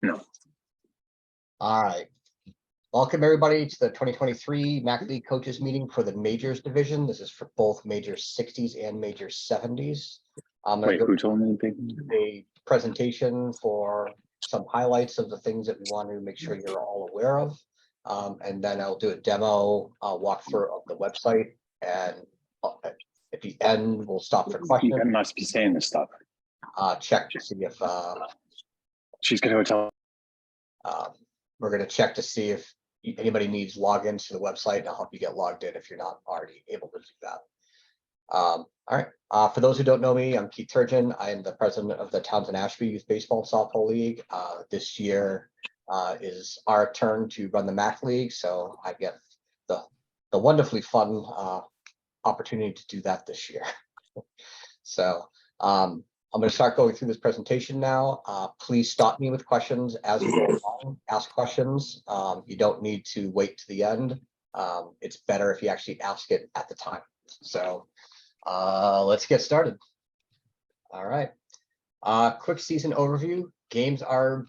No. All right. Welcome everybody to the 2023 MAC League Coaches Meeting for the Majors Division. This is for both Major 60s and Major 70s. I'm going Wait, to who go told me anything? a presentation for some highlights of the things that we want to make sure you're all aware of. And then I'll do a demo walkthrough of the website. And at the end, we'll stop for You questions. must be saying this stuff. Check to see if She's gonna tell. we're going to check to see if anybody needs logins to the website. I'll help you get logged in if you're not already able to do that. All right. For those who don't know me, I'm Keith Turgeon. I am the president of the Townsend Ashby Youth Baseball and Softball League. This year is our turn to run the MAC League, so I get the wonderfully fun opportunity to do that this year. So I'm going to start going through this presentation now. Please stop me with questions as we go along. Ask questions. You don't need to wait to the end. It's better if you actually ask it at the time. So let's get started. All right. Quick season overview.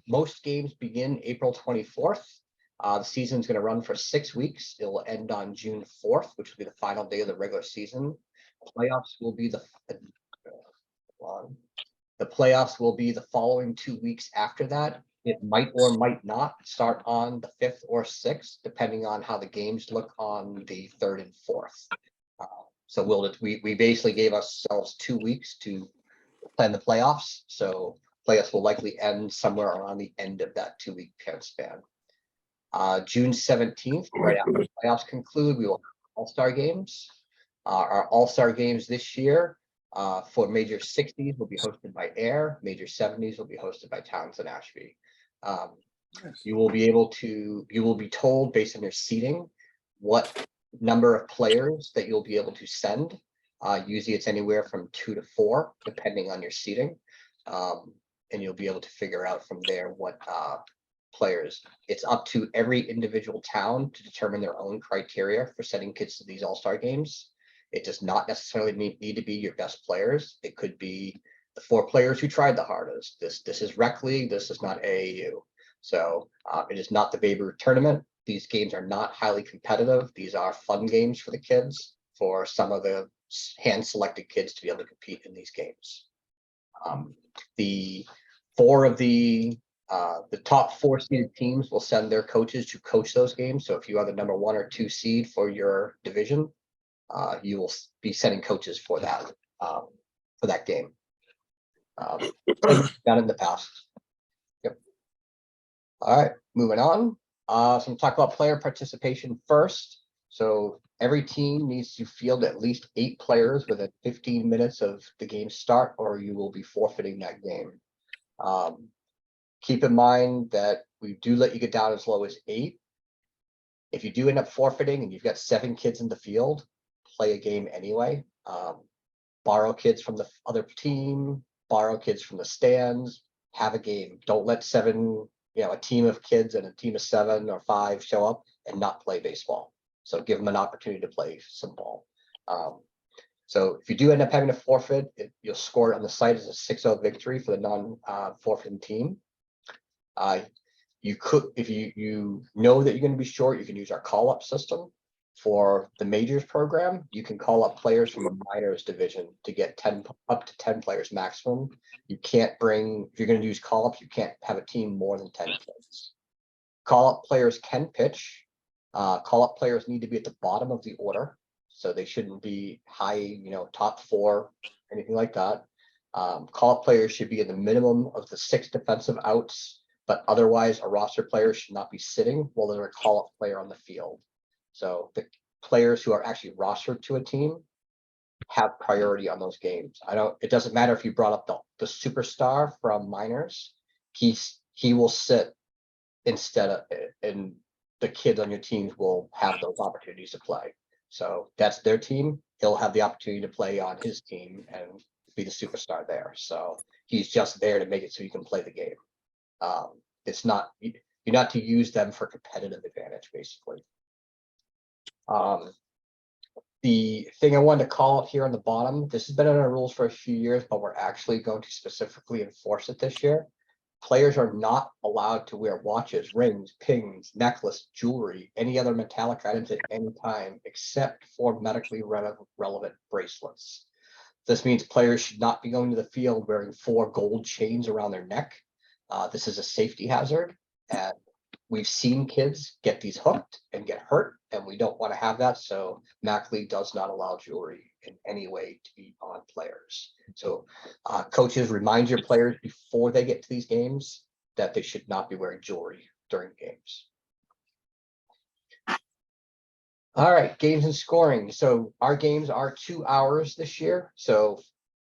Most games begin April 24th. The season is going to run for 6 weeks. It will end on June 4th, which will be the final day of the regular season. Playoffs will be the playoffs will be the following 2 weeks after that. It might or might not start on the 5th or 6th, depending on how the games look on the 3rd and 4th. So we basically gave ourselves 2 weeks to plan the playoffs. So playoffs will likely end somewhere around the end of that 2-week period span. June 17th, right after the playoffs conclude, we will have All-Star games. Our All-Star games this year for Major 60s will be hosted by Air. Major 70s will be hosted by Townsend Ashby. You will be told based on your seating what number of players that you'll be able to send. Usually it's anywhere from 2 to 4, depending on your seating. And you'll be able to figure out from there what players. It's up to every individual town to determine their own criteria for sending kids to these All-Star games. It does not necessarily need to be your best players. It could be the 4 players who tried the hardest. This is rec league. This is not AAU. So it is not the Babe Ruth tournament. These games are not highly competitive. These are fun games for the kids, for some of the hand-selected kids to be able to compete in these games. The top 4 seeded teams will send their coaches to coach those games. So if you are the number 1 or 2 seed for your division, you will be sending coaches for that game. Done in the past. Yep. All right, moving on. So I'm talk about player participation first. So every team needs to field at least 8 players within 15 minutes of the game start, or you will be forfeiting that game. Keep in mind that we do let you get down as low as 8. If you do end up forfeiting and you've got 7 kids in the field, play a game anyway. Borrow kids from the other team, borrow kids from the stands, have a game. Don't let a team of kids and a team of 7 or 5 show up and not play baseball. So give them an opportunity to play some ball. So if you do end up having to forfeit, you'll score it on the site as a 6-0 victory for the non-forfeiting team. You could, if you know that you're going to be short, you can use our call-up system. For the majors program, you can call up players from the minors division to get up to 10 players maximum. You can't if you're going to use call-ups, you can't have a team more than 10 players. Call-up players can pitch. Call-up players need to be at the bottom of the order, so they shouldn't be high, top 4, anything like that. Call-up players should be in the minimum of the 6 defensive outs, but otherwise a roster player should not be sitting while there's a call-up player on the field. So the players who are actually rostered to a team have priority on those games. It doesn't matter if you brought up the superstar from minors, he will sit instead of, and the kids on your teams will have those opportunities to play. So that's their team. He'll have the opportunity to play on his team and be the superstar there. So he's just there to make it so you can play the game. You're not to use them for competitive advantage, basically. The thing I wanted to call up here on the bottom, this has been in our rules for a few years, but we're actually going to specifically enforce it this year. Players are not allowed to wear watches, rings, pins, necklace, jewelry, any other metallic items at any time, except for medically relevant bracelets. This means players should not be going to the field wearing 4 gold chains around their neck. This is a safety hazard, and we've seen kids get these hooked and get hurt, and we don't want to have that. So MAC does not allow jewelry in any way to be on players. So coaches, remind your players before they get to these games that they should not be wearing jewelry during games. All right, games and scoring. So our games are 2 hours this year. So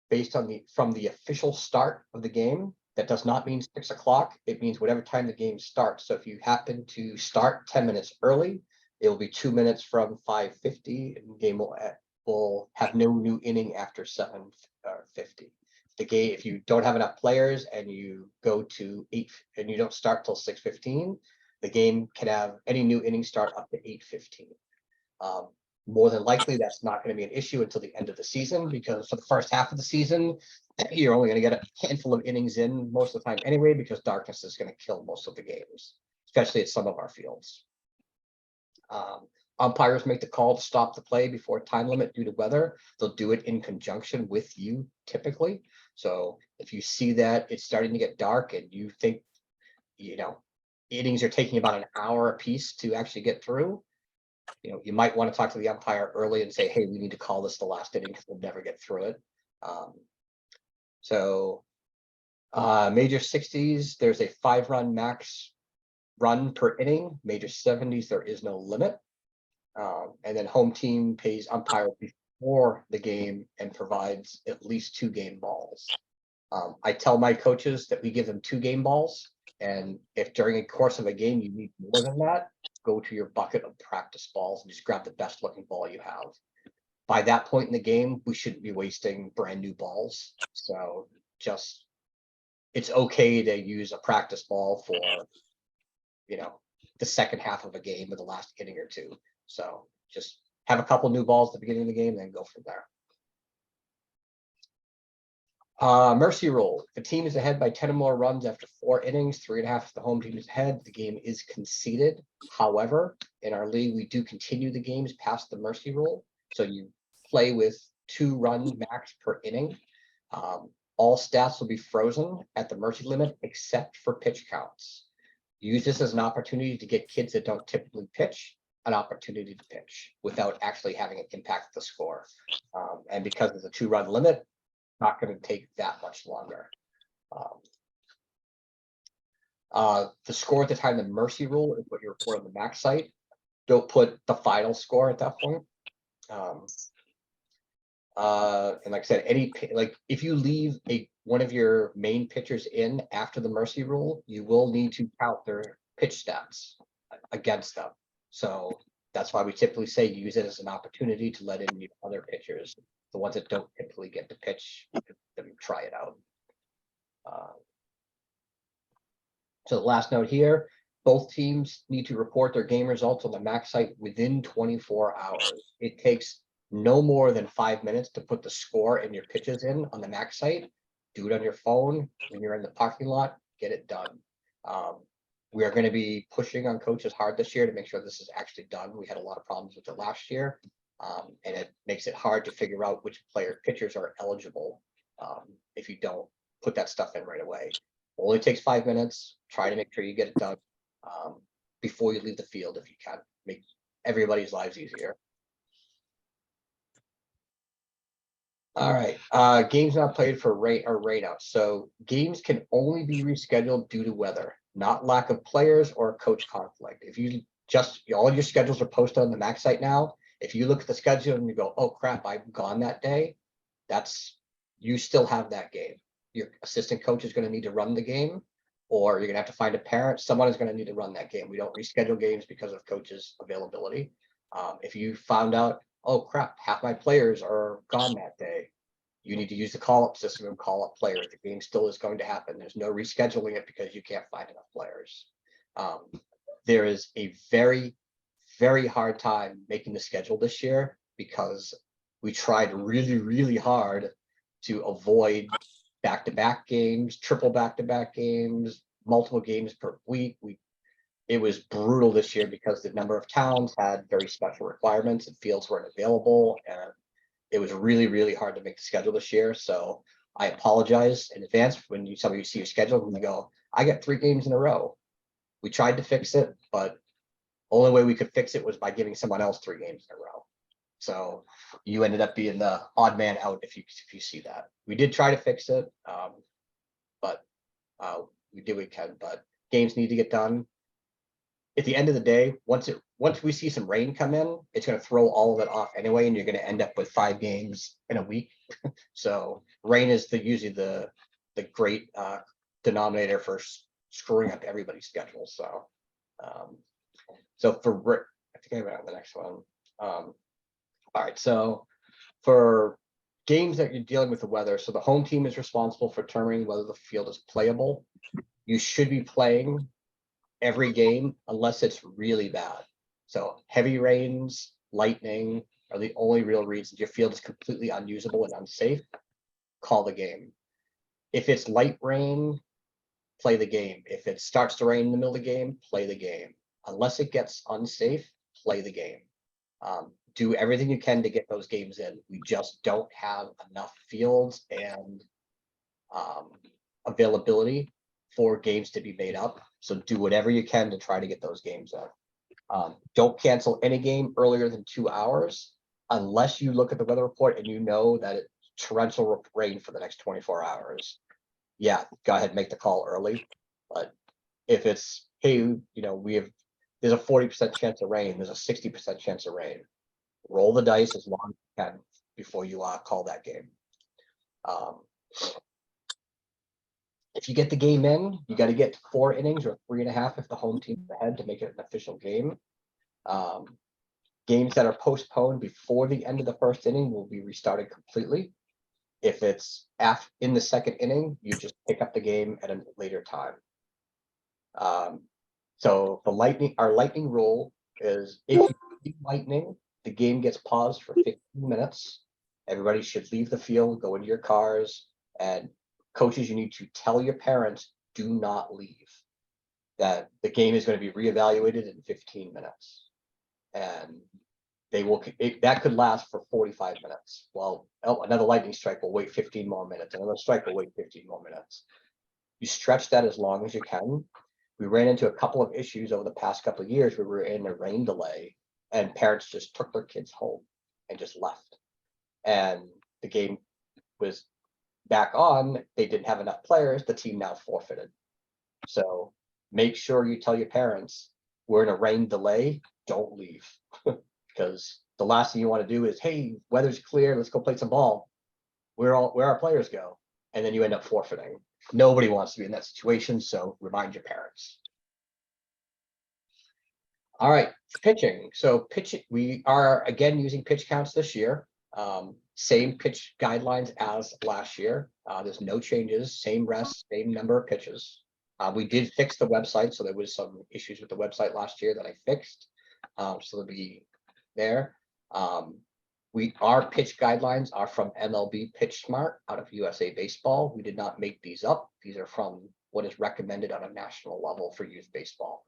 based on from the official start of the game, that does not mean 6 o'clock. It means whatever time the game starts. So if you happen to start 10 minutes early, it will be 2 minutes from 5:50, and the game will have no new inning after 7:50. The game, if you don't have enough players and you go to 8 and you don't start till 6:15, the game can have any new inning start up to 8:15. More than likely, that's not going to be an issue until the end of the season, because for the first half of the season, you're only going to get a handful of innings in most of the time anyway, because darkness is going to kill most of the games, especially at some of our fields. Umpires make the call to stop the play before time limit due to weather. They'll do it in conjunction with you typically. So if you see that it's starting to get dark and you think, innings are taking about an hour a piece to actually get through, you might want to talk to the umpire early and say, hey, we need to call this the last inning because we'll never get through it. Major 60s, there's a 5-run max run per inning. Major 70s, there is no limit. And then home team pays umpire before the game and provides at least 2 game balls. I tell my coaches that we give them 2 game balls. And if during the course of a game you need more than that, go to your bucket of practice balls and just grab the best looking ball you have. By that point in the game, we shouldn't be wasting brand new balls. So it's okay to use a practice ball for, the second half of a game or the last inning or 2. So just have a couple new balls at the beginning of the game, then go from there. Mercy rule. If the team is ahead by 10 or more runs after 4 innings, 3.5 if the home team is ahead, the game is conceded. However, in our league, we do continue the games past the mercy rule. So you play with 2 runs max per inning. All stats will be frozen at the mercy limit except for pitch counts. Use this as an opportunity to get kids that don't typically pitch an opportunity to pitch without actually having it impact the score. And because of the 2-run limit, not going to take that much longer. The score at the time the mercy rule is what you report on the MAC site. Don't put the final score at that point. And like I said, if you leave one of your main pitchers in after the mercy rule, you will need to count their pitch stats against them. So that's why we typically say use it as an opportunity to let in the other pitchers, the ones that don't typically get to pitch, them try it out. So the last note here, both teams need to report their game results on the MAC site within 24 hours. It takes no more than 5 minutes to put the score and your pitches in on the MAC site. Do it on your phone when you're in the parking lot, get it done. We are going to be pushing on coaches hard this year to make sure this is actually done. We had a lot of problems with it last year, and it makes it hard to figure out which pitchers are eligible if you don't put that stuff in right away. Only takes 5 minutes. Try to make sure you get it done before you leave the field if you can. Make everybody's lives easier. All right, games not played for rain or rainout. So games can only be rescheduled due to weather, not lack of players or coach conflict. If you all your schedules are posted on the MAC site now. If you look at the schedule and you go, oh crap, I'm gone that day, you still have that game. Your assistant coach is going to need to run the game, or you're going to have to find a parent. Someone is going to need to run that game. We don't reschedule games because of coaches' availability. If you found out, oh crap, half my players are gone that day, you need to use the call-up system and call up players. The game still is going to happen. There's no rescheduling it because you can't find enough players. There is a very, very hard time making the schedule this year because we tried really, really hard to avoid back-to-back games, triple back-to-back games, multiple games per week. It was brutal this year because the number of towns had very special requirements and fields weren't available, and it was really, really hard to make the schedule this year. So I apologize in advance when some of you see your schedule and you go, I got 3 games in a row. We tried to fix it, but only way we could fix it was by giving someone else 3 games in a row. So you ended up being the odd man out if you see that. We did try to fix it, but we did what we can. But games need to get done. At the end of the day, once we see some rain come in, it's going to throw all of it off anyway, and you're going to end up with 5 games in a week. So rain is usually the great denominator for screwing up everybody's schedule. So I think I went on the next one. All right, so for games that you're dealing with the weather, so the home team is responsible for determining whether the field is playable. You should be playing every game unless it's really bad. So heavy rains, lightning are the only real reasons your field is completely unusable and unsafe. Call the game. If it's light rain, play the game. If it starts to rain in the middle of the game, play the game. Unless it gets unsafe, play the game. Do everything you can to get those games in. We just don't have enough fields and availability for games to be made up. So do whatever you can to try to get those games in. Don't cancel any game earlier than 2 hours unless you look at the weather report and you know that it's torrential rain for the next 24 hours. Yeah, go ahead and make the call early. But if it's, hey, there's a 40% chance of rain, there's a 60% chance of rain. Roll the dice as long as you can before you call that game. If you get the game in, you got to get 4 innings or 3.5 if the home team's ahead to make it an official game. Games that are postponed before the end of the first inning will be restarted completely. If it's in the second inning, you just pick up the game at a later time. So our lightning rule is if you see lightning, the game gets paused for 15 minutes. Everybody should leave the field, go into your cars, and coaches, you need to tell your parents, do not leave. That the game is going to be reevaluated in 15 minutes. And that could last for 45 minutes. Well, another lightning strike will wait 15 more minutes. Another strike will wait 15 more minutes. You stretch that as long as you can. We ran into a couple of issues over the past couple of years where we were in a rain delay and parents just took their kids home and just left. And the game was back on, they didn't have enough players, the team now forfeited. So make sure you tell your parents, we're in a rain delay, don't leave. Because the last thing you want to do is, hey, weather's clear, let's go play some ball. Where our players go, and then you end up forfeiting. Nobody wants to be in that situation, so remind your parents. All right, pitching. So we are again using pitch counts this year. Same pitch guidelines as last year. There's no changes, same rest, same number of pitches. We did fix the website, so there was some issues with the website last year that I fixed. So they'll be there. Our pitch guidelines are from MLB Pitch Smart out of USA Baseball. We did not make these up. These are from what is recommended on a national level for youth baseball.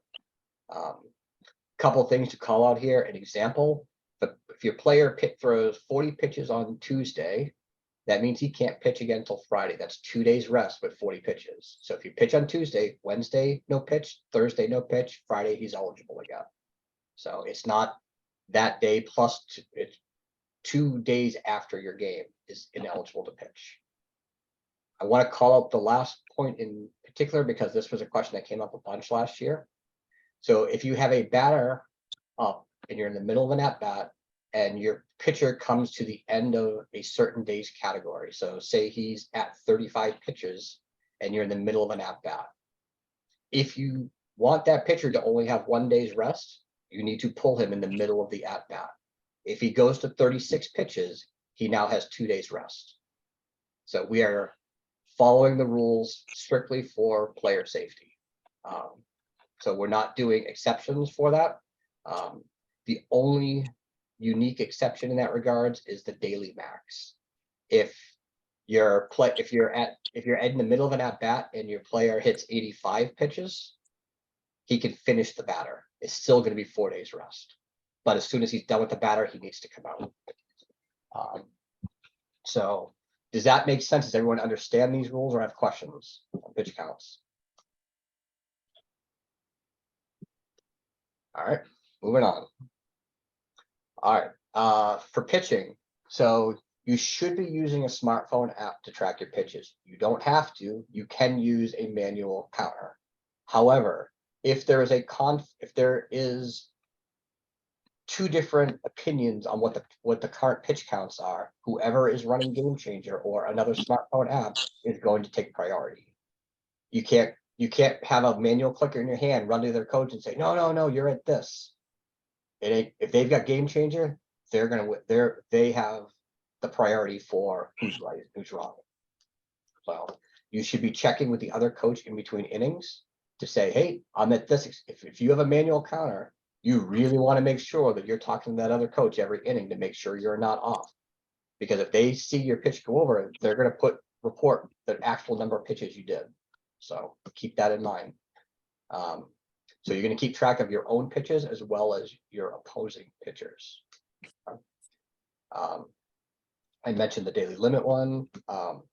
Couple things to call out here. An example, if your player throws 40 pitches on Tuesday, that means he can't pitch again until Friday. That's 2 days rest with 40 pitches. So if you pitch on Tuesday, Wednesday, no pitch, Thursday, no pitch, Friday, he's eligible again. So it's not that day plus it's 2 days after your game is ineligible to pitch. I want to call out the last point in particular because this was a question that came up a bunch last year. So if you have a batter up and you're in the middle of an at-bat and your pitcher comes to the end of a certain day's category. So say he's at 35 pitches and you're in the middle of an at-bat. If you want that pitcher to only have 1 day's rest, you need to pull him in the middle of the at-bat. If he goes to 36 pitches, he now has 2 days rest. So we are following the rules strictly for player safety. So we're not doing exceptions for that. The only unique exception in that regards is the daily max. If you're at if you're in the middle of an at bat and your player hits 85 pitches, he can finish the batter. It's still gonna be 4 days rest. But as soon as he's done with the batter, he needs to come out. So does that make sense? Does everyone understand these rules or have questions on pitch counts? All right, moving on. All right, for pitching, so you should be using a smartphone app to track your pitches. You don't have to, you can use a manual counter. However, if there is two different opinions on what the current pitch counts are, whoever is running Game Changer or another smartphone app is going to take priority. You can't have a manual clicker in your hand, run to their coach and say, no, you're at this. It ain't, if they've got Game Changer, they have the priority for who's right, who's wrong. So you should be checking with the other coach in between innings to say, hey, I'm at this. If you have a manual counter, you really want to make sure that you're talking to that other coach every inning to make sure you're not off. Because if they see your pitch go over, they're going to report the actual number of pitches you did. So keep that in mind. So you're going to keep track of your own pitches as well as your opposing pitchers. I mentioned the daily limit one.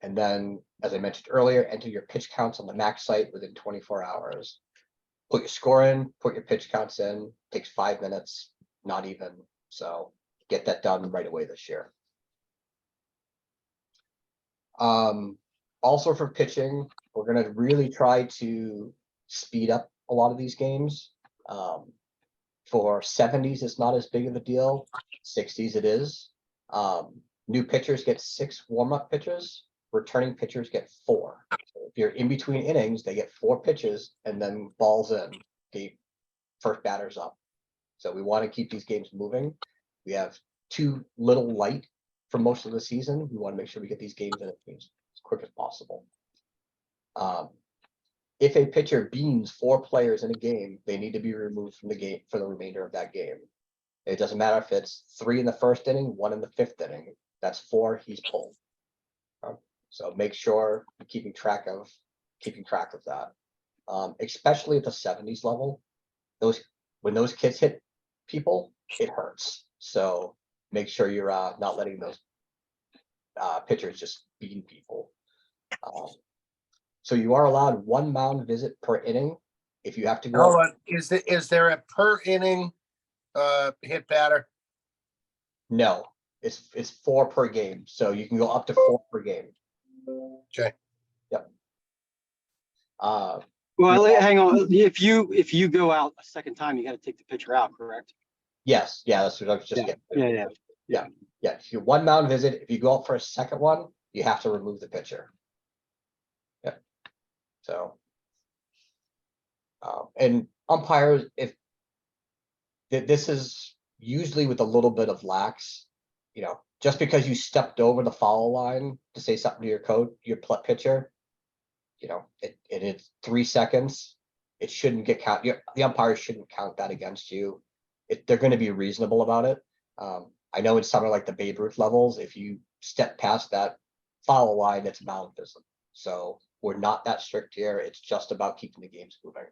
And then, as I mentioned earlier, enter your pitch counts on the Max site within 24 hours. Put your score in, put your pitch counts in, takes 5 minutes, not even. So get that done right away this year. Also for pitching, we're going to really try to speed up a lot of these games. For 70s, it's not as big of a deal. 60s, it is. New pitchers get 6 warm-up pitches. Returning pitchers get 4. So if you're in between innings, they get 4 pitches and then balls in. The first batter's up. So we want to keep these games moving. We have too little light for most of the season. We want to make sure we get these games in as quick as possible. If a pitcher beans 4 players in a game, they need to be removed from the game for the remainder of that game. It doesn't matter if it's 3 in the first inning, 1 in the 5th inning. That's 4, he's pulled. So make sure you're keeping track of that. Especially at the 70s level, when those kids hit people, it hurts. So make sure you're not letting those pitchers just bean people. So you are allowed 1 mound visit per inning. If you have to go. Hold on. Is there a per inning hit batter? No, it's 4 per game. So you can go up to 4 per game. Okay. Yep. Well, hang on. If you go out a second time, you got to take the pitcher out, correct? Yes. Yeah, that's what I was just getting. Yeah. If you 1 mound visit, if you go out for a second one, you have to remove the pitcher. Yep. So, and umpires, if this is usually with a little bit of lax, just because you stepped over the foul line to say something to your pitcher, it is 3 seconds. It shouldn't get counted. The umpires shouldn't count that against you. They're going to be reasonable about it. I know in somewhere like the Babe Ruth levels, if you step past that foul line, it's mound visit. So we're not that strict here. It's just about keeping the games moving.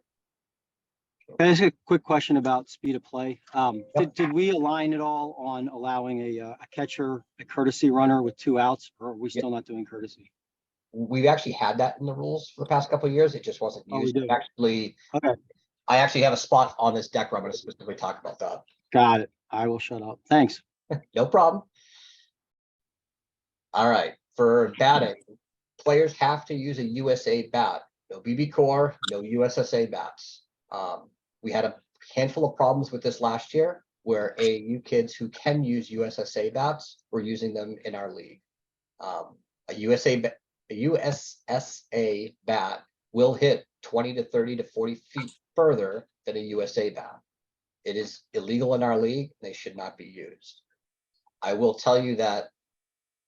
Can I ask a quick question about speed of play? Did we align at all on allowing a catcher, a courtesy runner with 2 outs, or are we still not doing courtesy? We've actually had that in the rules for the past couple of years. It just wasn't Oh, we used. did. Okay. I actually have a spot on this deck where I'm going to specifically talk about that. Got it. I will shut up. Thanks. No problem. All right. For batting, players have to use a USA bat. No BB-Core, no USSA bats. We had a handful of problems with this last year where AAU kids who can use USSA bats were using them in our league. A USSA bat will hit 20 to 30 to 40 feet further than a USA bat. It is illegal in our league. They should not be used. I will tell you that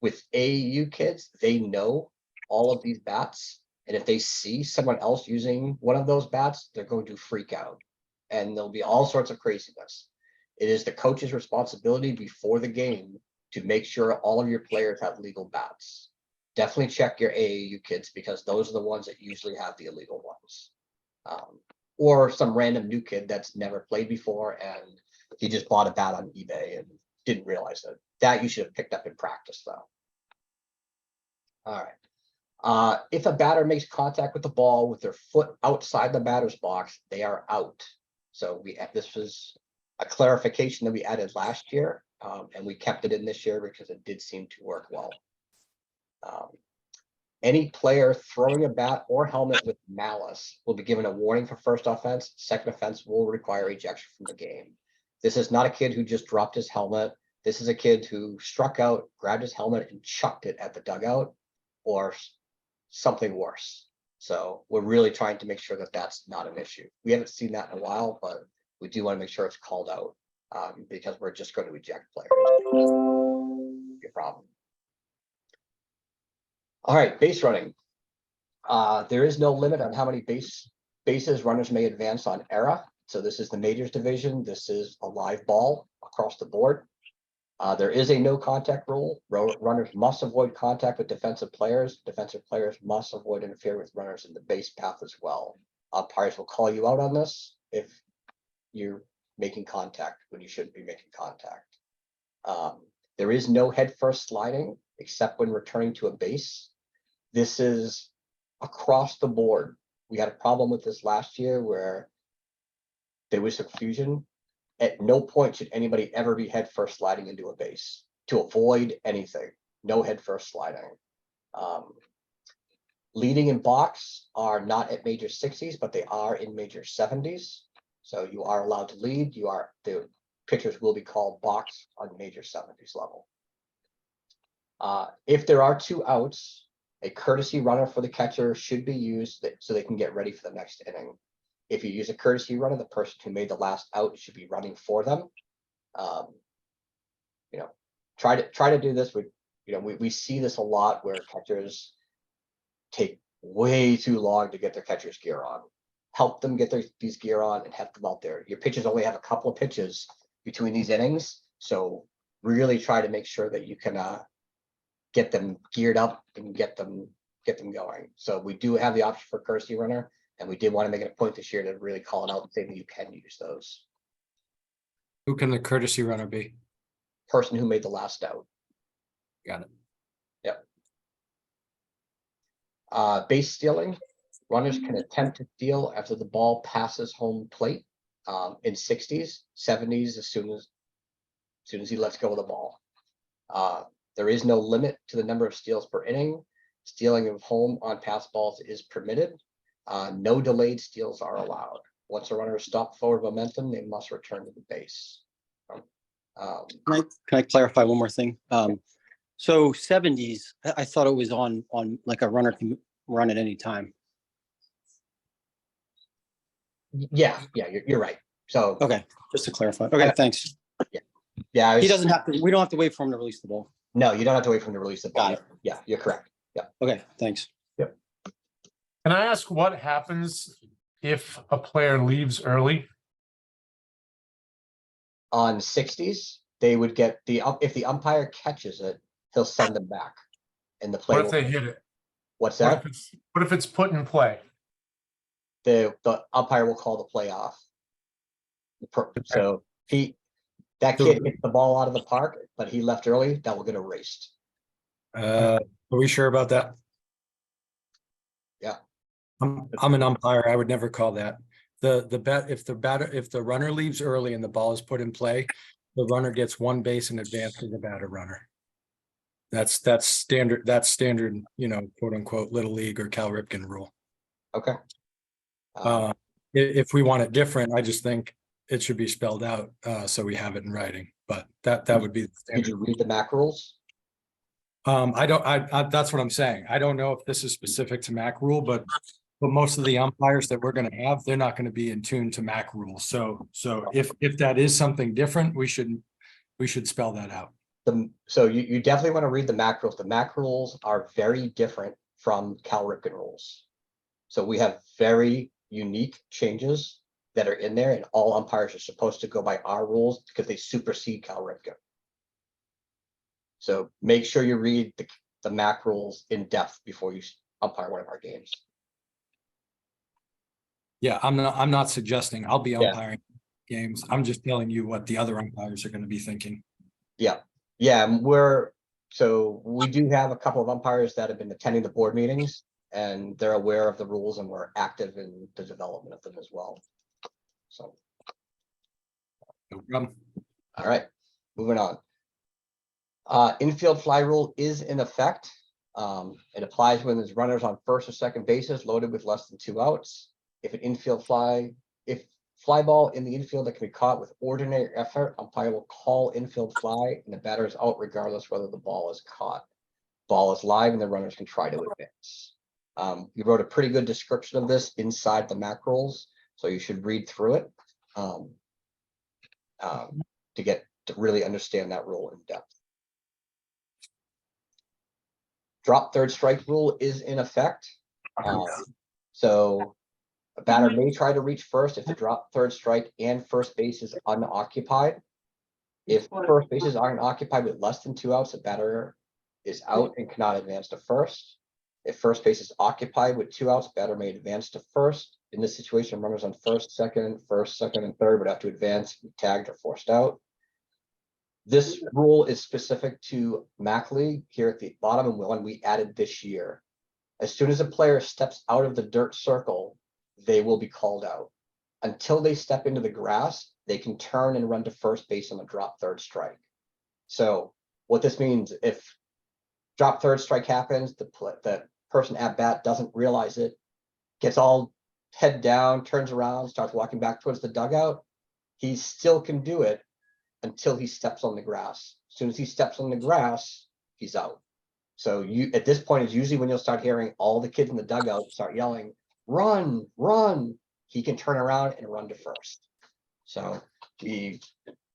with AAU kids, they know all of these bats. And if they see someone else using one of those bats, they're going to freak out. And there'll be all sorts of craziness. It is the coach's responsibility before the game to make sure all of your players have legal bats. definitely check your AAU kids because those are the ones that usually have the illegal ones. Or some random new kid that's never played before and he just bought a bat on eBay and didn't realize that. That you should have picked up in practice though. All right. If a batter makes contact with the ball with their foot outside the batter's box, they are out. So this was a clarification that we added last year, and we kept it in this year because it did seem to work well. Any player throwing a bat or helmet with malice will be given a warning for first offense. Second offense will require ejection from the game. This is not a kid who just dropped his helmet. This is a kid who struck out, grabbed his helmet and chucked it at the dugout or something worse. So we're really trying to make sure that that's not an issue. We haven't seen that in a while, but we do want to make sure it's called out because we're just going to eject players. Your problem. All right, base running. There is no limit on how many bases runners may advance on ERA. So this is the majors division. This is a live ball across the board. There is a no contact rule. Runners must avoid contact with defensive players. Defensive players must avoid interfering with runners in the base path as well. Umpires will call you out on this if you're making contact when you shouldn't be making contact. There is no head first sliding except when returning to a base. This is across the board. We had a problem with this last year where there was confusion. At no point should anybody ever be head first sliding into a base to avoid anything. No head first sliding. Leading in box are not at major 60s, but they are in major 70s. So you are allowed to lead. The pitchers will be called box on major 70s level. If there are 2 outs, a courtesy runner for the catcher should be used so they can get ready for the next inning. If you use a courtesy runner, the person who made the last out should be running for them. Try to do this with, we see this a lot where catchers take way too long to get their catcher's gear on. Help them get these gear on and have them out there. Your pitchers only have a couple of pitches between these innings, so really try to make sure that you can get them geared up and get them going. So we do have the option for courtesy runner, and we did want to make it a point this year to really call it out and say that you can use those. Who can the courtesy runner be? Person who made the last out. Got it. Yep. Base stealing. Runners can attempt to steal after the ball passes home plate in 60s, 70s, as soon as he lets go of the ball. There is no limit to the number of steals per inning. Stealing of home on pass balls is permitted. No delayed steals are allowed. Once a runner is stopped forward momentum, they must return to the base. Can I clarify one more thing? So 70s, I thought it was on like a runner can run at any time. Yeah, you're right. So Okay, just to clarify. Okay, thanks. yeah, He doesn't have to, we don't have to wait for him to release the ball. No, you don't have to wait for him to release the ball. Got it. Yeah, you're correct. Yeah. Okay, thanks. Can I ask what happens if a player leaves early? On 60s, they would get if the umpire catches it, he'll send them back. And the play. What if they hit it? What's that? What if it's put in play? The umpire will call the play off. So that kid hit the ball out of the park, but he left early, that will get erased. Are we sure about that? Yeah. I'm an umpire. I would never call that. If the runner leaves early and the ball is put in play, the runner gets 1 base in advance of the batter runner. That's standard, quote unquote, Little League or Cal Ripken rule. Okay. If we want it different, I just think it should be spelled out so we have it in writing, but that would be the standard. Did you read the MAC rules? That's what I'm saying. I don't know if this is specific to MAC rule, but most of the umpires that we're going to have, they're not going to be in tune to MAC rules. So if that is something different, we should spell that out. So you definitely want to read the MAC rules. The MAC rules are very different from Cal Ripken rules. So we have very unique changes that are in there, and all umpires are supposed to go by our rules because they supersede Cal Ripken. So make sure you read the MAC rules in depth before you umpire one of our games. Yeah, I'm not suggesting I'll be Yeah. umpiring games. I'm just telling you what the other umpires are gonna be thinking. Yeah, and so we do have a couple of umpires that have been attending the board meetings, and they're aware of the rules, and we're active in the development of them as well. So, No problem. all right, moving on. Infield fly rule is in effect. It applies when there's runners on first or second bases loaded with less than 2 outs. If fly ball in the infield that can be caught with ordinary effort, umpire will call infield fly and the batter is out regardless whether the ball is caught. Ball is live and the runners can try to advance. We wrote a pretty good description of this inside the MAC rules, so you should read through it to really understand that rule in depth. Drop third strike rule is in effect. So a batter may try to reach first if the drop third strike and first base is unoccupied. If first bases aren't occupied with less than 2 outs, the batter is out and cannot advance to first. If first base is occupied with 2 outs, batter may advance to first. In this situation, runners on first, second, and third would have to advance, be tagged or forced out. This rule is specific to MAC League here at the bottom, and one we added this year. As soon as a player steps out of the dirt circle, they will be called out. Until they step into the grass, they can turn and run to first base on the drop third strike. So what this means, if drop third strike happens, the person at bat doesn't realize it, gets all head down, turns around, starts walking back towards the dugout, he still can do it until he steps on the grass. As soon as he steps on the grass, he's out. So at this point is usually when you'll start hearing all the kids in the dugout start yelling, "Run, run." He can turn around and run to first. So we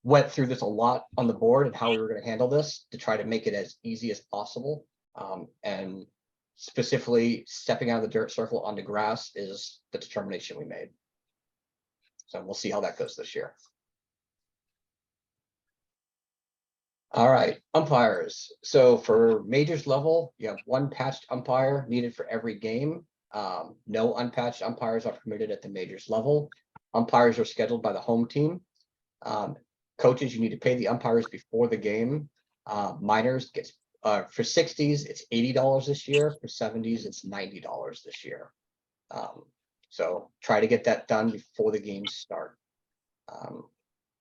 went through this a lot on the board and how we were going to handle this to try to make it as easy as possible. And specifically stepping out of the dirt circle onto grass is the determination we made. So we'll see how that goes this year. All right, umpires. So for majors level, you have 1 patched umpire needed for every game. No unpatched umpires are permitted at the majors level. Umpires are scheduled by the home team. Coaches, you need to pay the umpires before the game. Minors gets for 60s, it's $80 this year. For 70s, it's $90 this year. So try to get that done before the games start.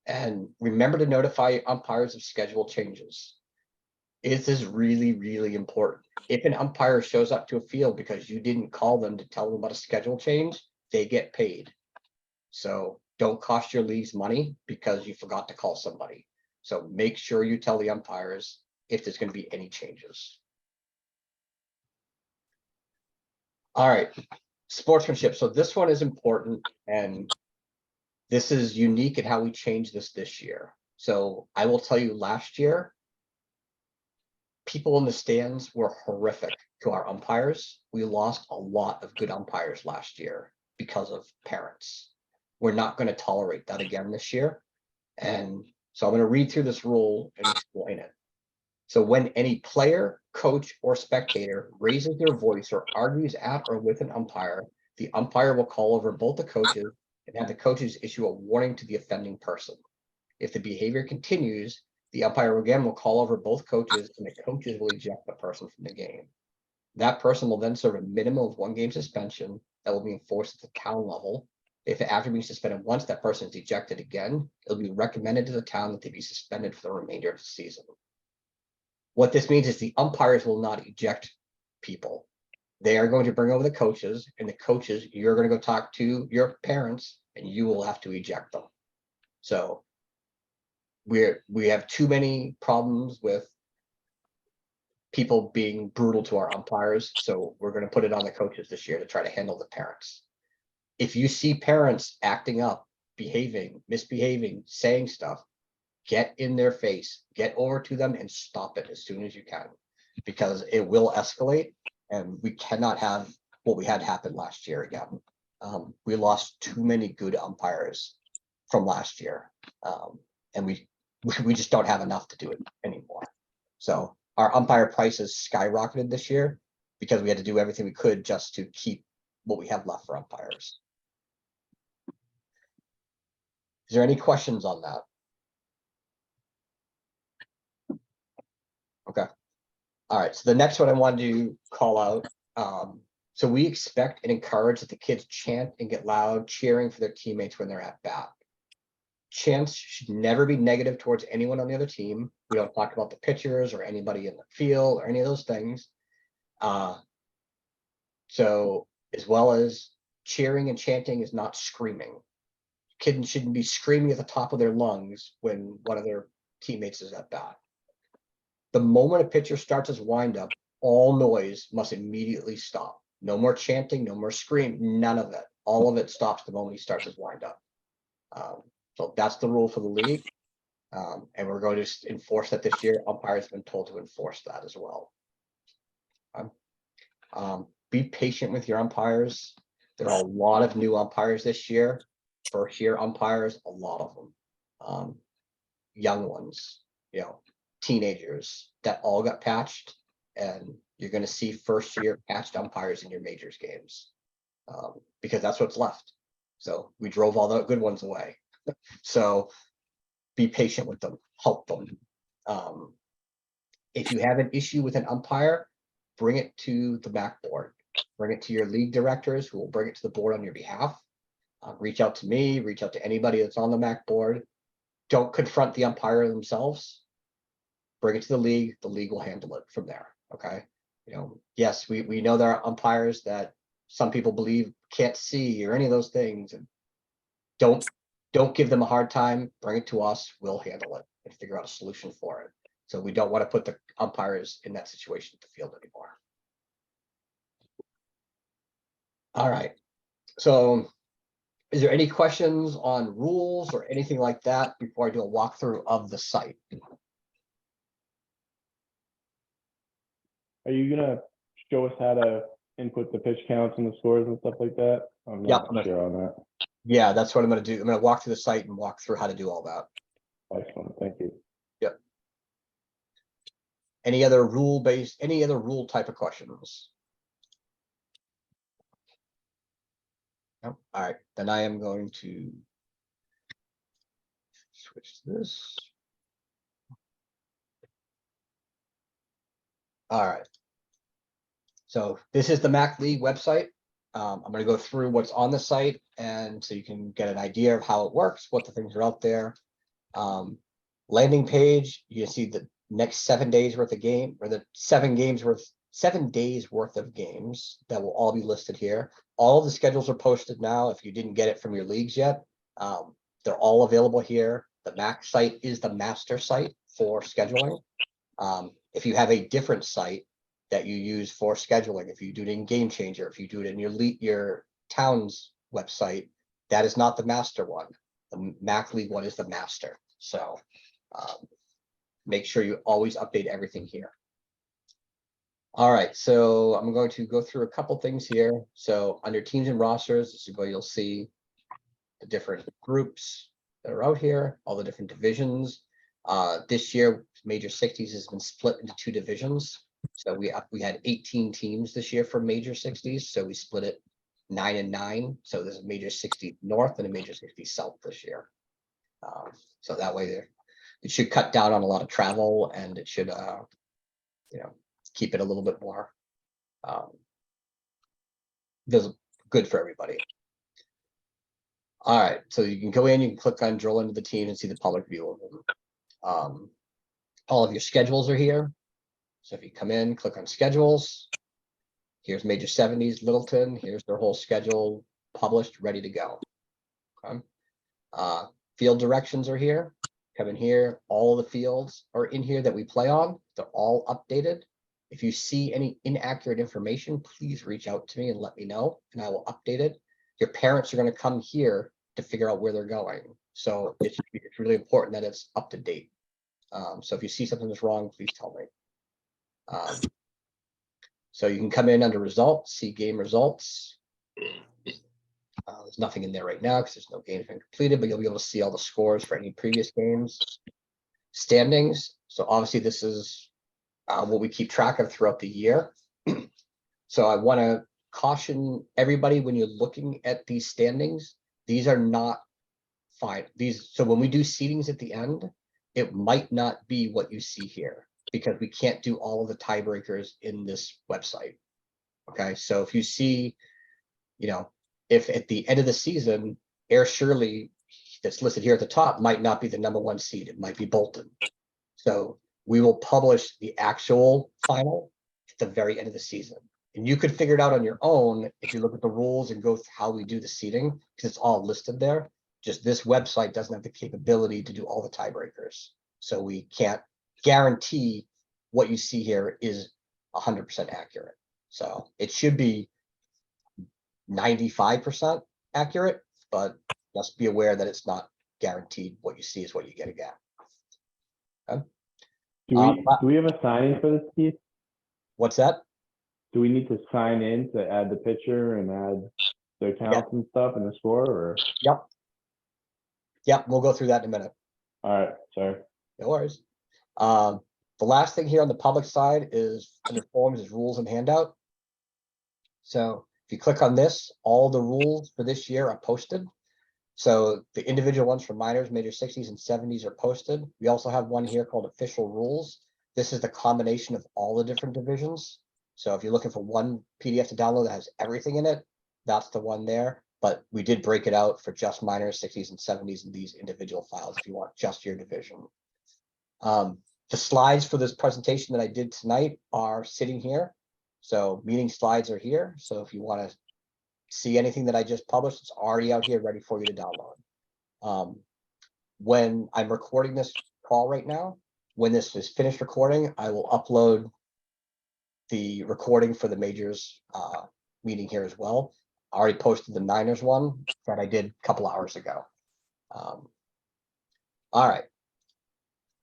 And remember to notify umpires of schedule changes. It is really, really important. If an umpire shows up to a field because you didn't call them to tell them about a schedule change, they get paid. So don't cost your leagues money because you forgot to call somebody. So make sure you tell the umpires if there's going to be any changes. All right, sportsmanship. So this one is important, and this is unique in how we changed this year. So I will tell you, last year, people in the stands were horrific to our umpires. We lost a lot of good umpires last year because of parents. We're not going to tolerate that again this year. And so I'm going to read through this rule and explain it. So when any player, coach, or spectator raises their voice or argues at or with an umpire, the umpire will call over both the coaches and have the coaches issue a warning to the offending person. If the behavior continues, the umpire again will call over both coaches and the coaches will eject the person from the game. That person will then serve a minimum of 1 game suspension that will be enforced at the town level. If after being suspended once, that person is ejected again, it'll be recommended to the town that they be suspended for the remainder of the season. What this means is the umpires will not eject people. They are going to bring over the coaches, and the coaches, you're going to go talk to your parents and you will have to eject them. So we have too many problems with people being brutal to our umpires. So we're going to put it on the coaches this year to try to handle the parents. If you see parents acting up, behaving, misbehaving, saying stuff, get in their face, get over to them and stop it as soon as you can, because it will escalate and we cannot have what we had happen last year again. We lost too many good umpires from last year, and we just don't have enough to do it anymore. So our umpire prices skyrocketed this year because we had to do everything we could just to keep what we have left for umpires. Is there any questions on that? Okay. All right, so the next one I wanted to call out. So we expect and encourage that the kids chant and get loud cheering for their teammates when they're at bat. Chants should never be negative towards anyone on the other team. We don't talk about the pitchers or anybody in the field or any of those things. So as well as cheering and chanting is not screaming. Kids shouldn't be screaming at the top of their lungs when one of their teammates is at bat. The moment a pitcher starts his windup, all noise must immediately stop. No more chanting, no more scream, none of it. All of it stops the moment he starts his windup. So that's the rule for the league. And we're going to enforce that this year. Umpires have been told to enforce that as well. Be patient with your umpires. There are a lot of new umpires this year. First year umpires, a lot of them. Young ones, teenagers that all got patched, and you're going to see first year patched umpires in your majors games because that's what's left. So we drove all the good ones away. So be patient with them, help them. If you have an issue with an umpire, bring it to the MAC board, bring it to your league directors who will bring it to the board on your behalf. Reach out to me, reach out to anybody that's on the MAC board. Don't confront the umpire themselves. Bring it to the league will handle it from there. Okay. Yes, we know there are umpires that some people believe can't see or any of those things. And don't give them a hard time. Bring it to us. We'll handle it and figure out a solution for it. So we don't want to put the umpires in that situation at the field anymore. All right. So is there any questions on rules or anything like that before I do a walkthrough of the site? Are you gonna show us how to input the pitch counts and the scores and stuff like that? I'm Yep. not sure on that. Yeah, that's what I'm going to do. I'm going to walk through the site and walk through how to do all that. Excellent, thank you. Yep. Any other rule type of questions? No? All right, then I am going to switch to this. All right. So this is the MAC League website. I'm going to go through what's on the site, and so you can get an idea of how it works, what the things are out there. Landing page, you can see the next 7 days worth of game, or the 7 days worth of games that will all be listed here. All of the schedules are posted now. If you didn't get it from your leagues yet, they're all available here. The MAC site is the master site for scheduling. If you have a different site that you use for scheduling, if you do it in Game Changer, if you do it in your town's website, that is not the master one. The MAC League one is the master. So make sure you always update everything here. All right, so I'm going to go through a couple things here. So under teams and rosters, this is where you'll see the different groups that are out here, all the different divisions. This year, Major 60s has been split into 2 divisions. So we had 18 teams this year for Major 60s. So we split it 9 and 9. So there's a Major 60 North and a Major 60 South this year. So that way it should cut down on a lot of travel, and it should, keep it a little bit more good for everybody. All right, so you can go in, you can click on drill into the team and see the public view of them. All of your schedules are here. So if you come in, click on schedules, here's Major 70s Littleton, here's their whole schedule published, ready to go. Okay. Field directions are here. Come in here, all the fields are in here that we play on. They're all updated. If you see any inaccurate information, please reach out to me and let me know, and I will update it. Your parents are going to come here to figure out where they're going. So it's really important that it's up to date. So if you see something that's wrong, please tell me. So you can come in under results, see game results. There's nothing in there right now because there's no games been completed, but you'll be able to see all the scores for any previous games. Standings. So obviously this is what we keep track of throughout the year. So I want to caution everybody when you're looking at these standings, these are not fine. So when we do seedings at the end, it might not be what you see here because we can't do all of the tiebreakers in this website. Okay, so if you see, if at the end of the season, Air Shirley that's listed here at the top might not be the #1 seed, it might be Bolton. So we will publish the actual final at the very end of the season. And you could figure it out on your own if you look at the rules and go through how we do the seeding, because it's all listed there. Just this website doesn't have the capability to do all the tiebreakers. So we can't guarantee what you see here is 100% accurate. So it should be 95% accurate, but just be aware that it's not guaranteed. What you see is what you get again. Do we have a sign in for this, Keith? What's that? Do we need to sign in to add the picture and add the accounts and stuff and the score, or? Yep, we'll go through that in a minute. All right, sorry. No worries. The last thing here on the public side is under forms is rules and handout. So if you click on this, all the rules for this year are posted. So the individual ones for minors, major 60s and 70s are posted. We also have one here called official rules. This is the combination of all the different divisions. So if you're looking for one PDF to download that has everything in it, that's the one there. But we did break it out for just minors, 60s and 70s in these individual files if you want just your division. The slides for this presentation that I did tonight are sitting here. So meeting slides are here. So if you want to see anything that I just published, it's already out here ready for you to download. When I'm recording this call right now, when this is finished recording, I will upload the recording for the majors meeting here as well. I already posted the minors one that I did a couple hours ago. All right.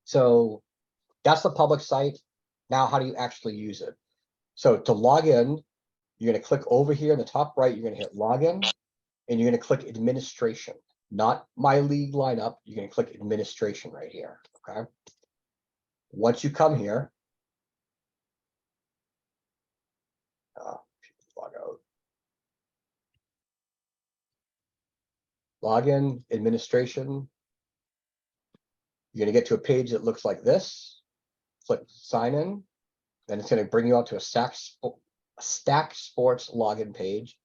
So that's the public site. Now, how do you actually use it? So to log in, you're going to click over here in the top right, you're going to hit login, and you're going to click administration, not my league lineup. You're going to click administration right here. Okay. Once you come here, log out. Login, administration. You're going to get to a page that looks like this. Click sign in. Then it's going to bring you out to a Stack Sports login page.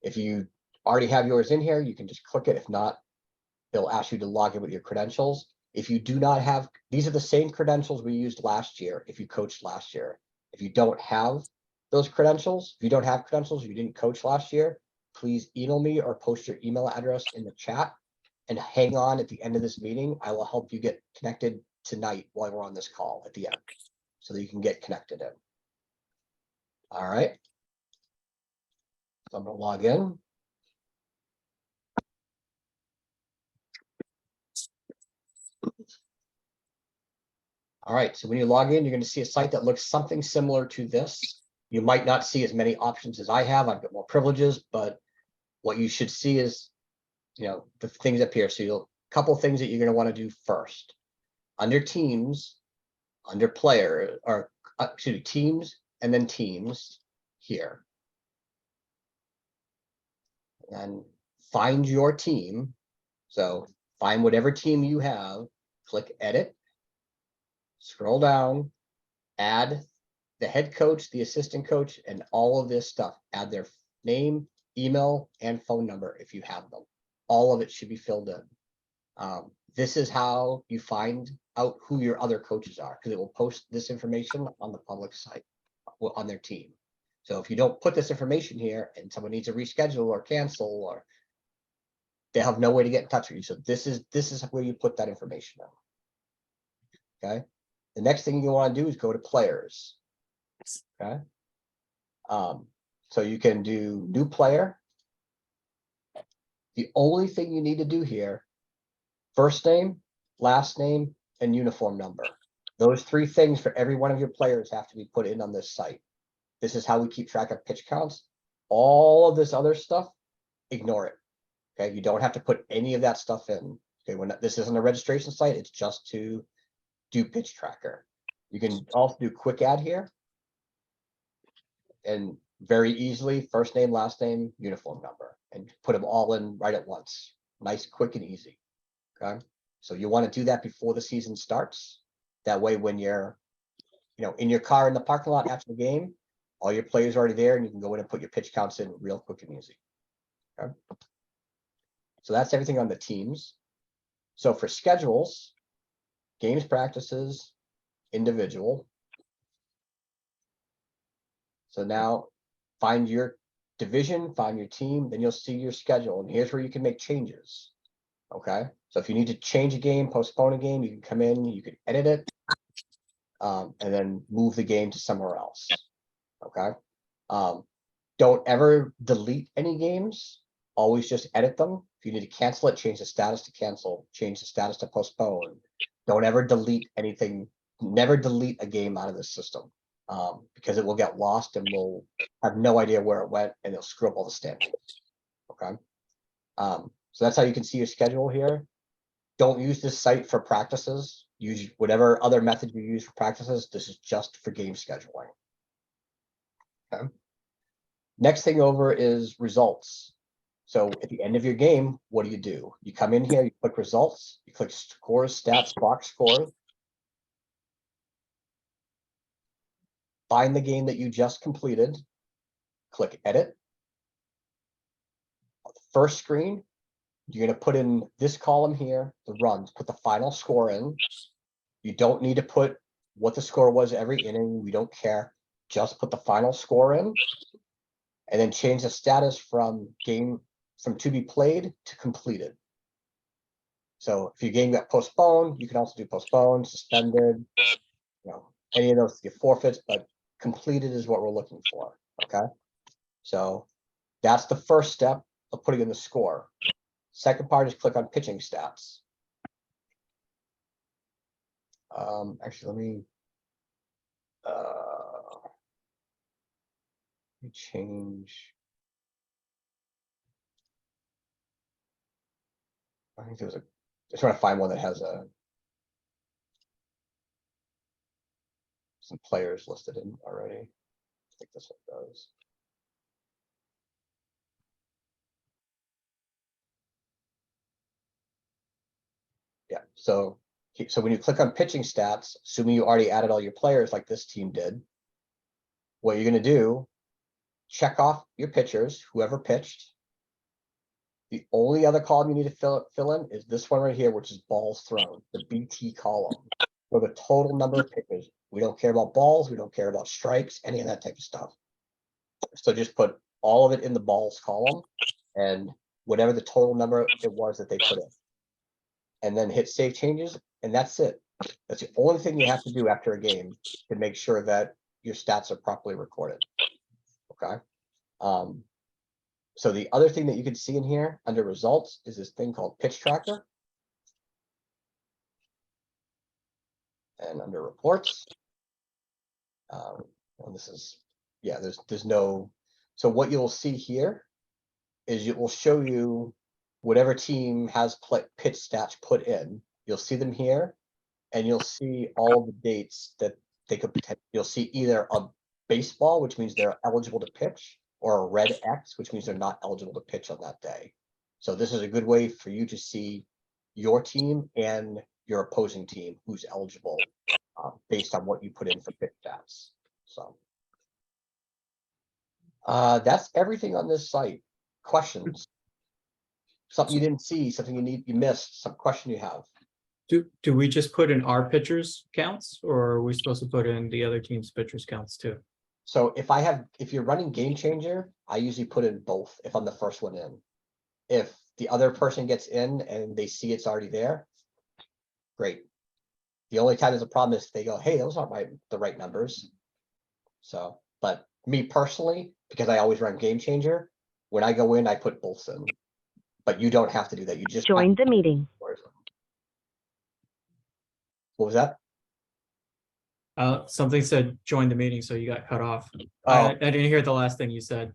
If you already have yours in here, you can just click it. If not, it'll ask you to log in with your credentials. If you do not have, these are the same credentials we used last year if you coached last year. If you don't have those credentials, if you don't have credentials, you didn't coach last year, please email me or post your email address in the chat and hang on at the end of this meeting. I will help you get connected tonight while we're on this call at the end so that you can get connected in. All right. So I'm going to log in. All right, so when you log in, you're going to see a site that looks something similar to this. You might not see as many options as I have. I've got more privileges, but what you should see is, the things up here. So you'll couple things that you're going to want to do first. Under teams, under player, or excuse me, teams, and then teams here. And find your team. So find whatever team you have, click edit. Scroll down, add the head coach, the assistant coach, and all of this stuff. Add their name, email, and phone number if you have them. All of it should be filled in. This is how you find out who your other coaches are, because it will post this information on the public site on their team. So if you don't put this information here and someone needs to reschedule or cancel, or they have no way to get in touch with you. So this is where you put that information in. Okay. The next thing you want to do is go to players. Okay. So you can do new player. The only thing you need to do here, first name, last name, and uniform number. Those three things for every one of your players have to be put in on this site. This is how we keep track of pitch counts. All of this other stuff, ignore it. Okay, you don't have to put any of that stuff in. Okay, this isn't a registration site, it's just to do pitch tracker. You can also do quick add here. And very easily, first name, last name, uniform number, and put them all in right at once. Nice, quick and easy. Okay, so you want to do that before the season starts. That way, when you're, in your car in the parking lot after the game, all your players are already there and you can go in and put your pitch counts in real quick and easy. Okay. So that's everything on the teams. So for schedules, games, practices, individual. So now find your division, find your team, then you'll see your schedule. And here's where you can make changes. Okay, so if you need to change a game, postpone a game, you can come in, you can edit it. And then move the game to somewhere else. Okay. Don't ever delete any games. Always just edit them. If you need to cancel it, change the status to cancel, change the status to postpone. Don't ever delete anything. Never delete a game out of the system. Because it will get lost and we'll have no idea where it went and it'll screw up all the standings. Okay. So that's how you can see your schedule here. Don't use this site for practices. Use whatever other method you use for practices. This is just for game scheduling. Okay. Next thing over is results. So at the end of your game, what do? You come in here, you click results, you click scores, stats, box score. Find the game that you just completed. Click edit. On the first screen, you're going to put in this column here, the runs, put the final score in. You don't need to put what the score was every inning. We don't care. Just put the final score in and then change the status from to be played to completed. So if your game got postponed, you can also do postponed, suspended, any of those get forfeits, but completed is what we're looking for. Okay. So that's the first step of putting in the score. Second part is click on pitching stats. Actually, let me change. I think there's just trying to find one that has some players listed in already. I think this one does. Yeah, so when you click on pitching stats, assuming you already added all your players like this team did, what you're going to do, check off your pitchers, whoever pitched. The only other column you need to fill in is this one right here, which is balls thrown, the BT column, for the total number of pitches. We don't care about balls, we don't care about strikes, any of that type of stuff. So just put all of it in the balls column and whatever the total number it was that they put in. And then hit save changes, and that's it. That's the only thing you have to do after a game to make sure that your stats are properly recorded. Okay. So the other thing that you can see in here under results is this thing called pitch tracker. And under reports, and this is, yeah, there's no, so what you'll see here is it will show you whatever team has pitch stats put in. You'll see them here, and you'll see all the dates that they could potentially, you'll see either a baseball, which means they're eligible to pitch, or a red X, which means they're not eligible to pitch on that day. So this is a good way for you to see your team and your opposing team who's eligible based on what you put in for pitch stats. So that's everything on this site. Questions? Something you didn't see, something you missed, some question you have. Do we just put in our pitchers counts, or are we supposed to put in the other team's pitchers counts too? So if you're running Game Changer, I usually put in both if I'm the first one in. If the other person gets in and they see it's already there, great. The only time there's a problem is if they go, hey, those aren't the right numbers. So, but me personally, because I always run Game Changer, when I go in, I put both in. But you don't have to do that. You just Join the meeting. What was that? Something said join the meeting, so you got cut off. Oh. I didn't hear the last thing you said.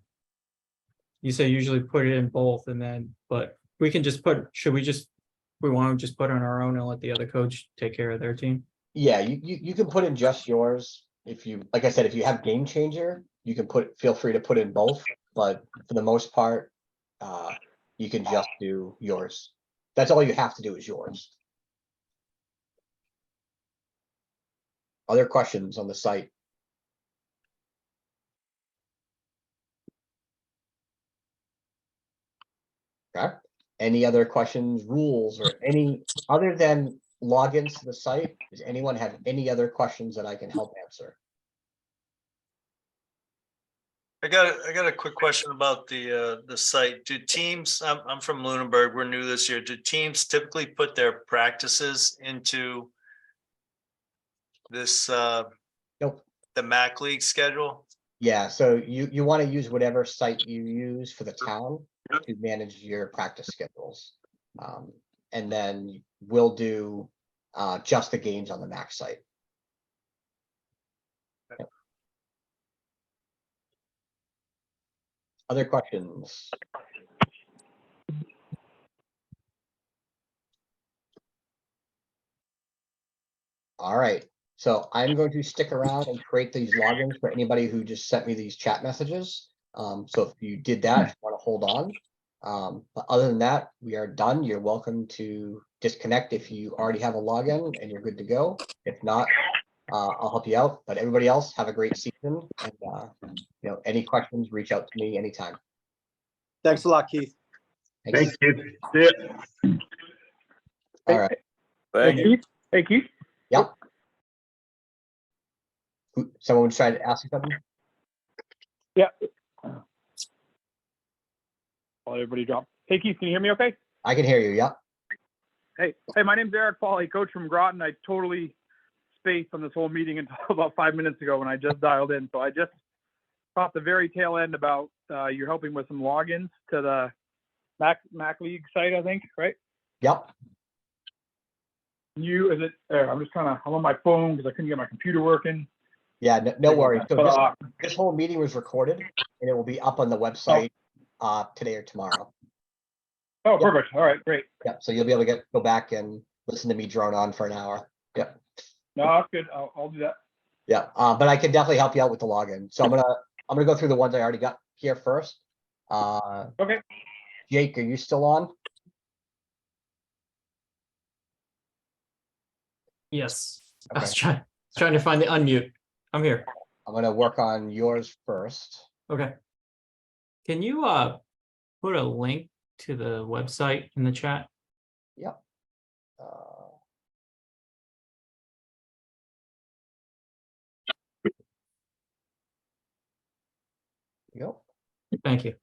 You say usually put it in both, and then, but we can just put, we want to just put on our own and let the other coach take care of their team? Yeah, you can put in just yours. If you, like I said, if you have Game Changer, you can feel free to put in both, but for the most part, you can just do yours. That's all you have to do is yours. Other questions on the site? Okay. Any other questions, rules, or any, other than logins to the site? Does anyone have any other questions that I can help answer? I got a quick question about the site. Do teams, I'm from Lunenburg, we're new this year. Do teams typically put their practices into this Nope. the MAC League schedule? Yeah, so you want to use whatever site you use for the town to manage your practice schedules. And then we'll do just the games on the MAC site. Yep. Other questions? All right, so I'm going to stick around and create these logins for anybody who just sent me these chat messages. So if you did that, want to hold on. But other than that, we are done. You're welcome to disconnect if you already have a login and you're good to go. If not, I'll help you out. But everybody else, have a great season. And you know, any questions, reach out to me anytime. Thanks a lot, Keith. Thanks. you. All right. Thank you. Hey, Keith. Yep. Someone tried to ask you something? While everybody drop. Hey Keith, can you hear me okay? I can hear you. Yep. Hey, my name's Eric Foley, coach from Groton. I totally spaced on this whole meeting until about 5 minutes ago when I just dialed in. So I just caught the very tail end about you're helping with some logins to the Mac League site, I think, right? Yep. I'm just I'm on my phone because I couldn't get my computer working. Yeah, no worries. So But, this whole meeting was recorded and it will be up on the website today or tomorrow. oh, perfect. All right, great. Yep. So you'll be able to go back and listen to me drone on for an hour. Yep. No, that's good. I'll do that. Yeah. But I can definitely help you out with the login. So I'm gonna go through the ones I already got here first. Okay. Jake, are you still on? Yes, I Okay. was trying to find the unmute. I'm here. I'm gonna work on yours first. Okay. Can you put a link to the website in the chat? Yep. Yep. Thank you.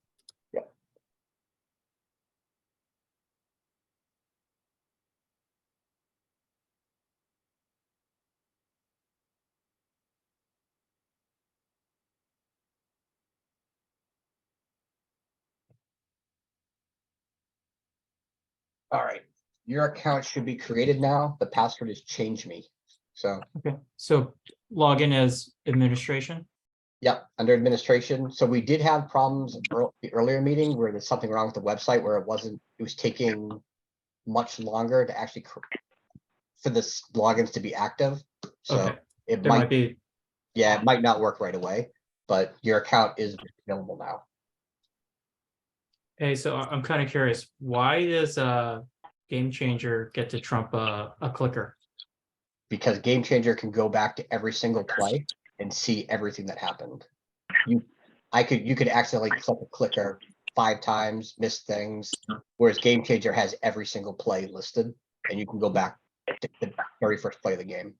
All right. Your account should be created now. The password is change me. So Okay, so log in as administration. yep, under administration. So we did have problems the earlier meeting where there's something wrong with the website where it was taking much longer to actually for this logins to be active. So Okay, it there might might, be. yeah, it might not work right away, but your account is available now. Hey, so I'm kind of curious, why does Game Changer get to trump a clicker? Because Game Changer can go back to every single play and see everything that happened. You could accidentally click a clicker 5 times, miss things, whereas Game Changer has every single play listed, and you can go back to the very first play of the game.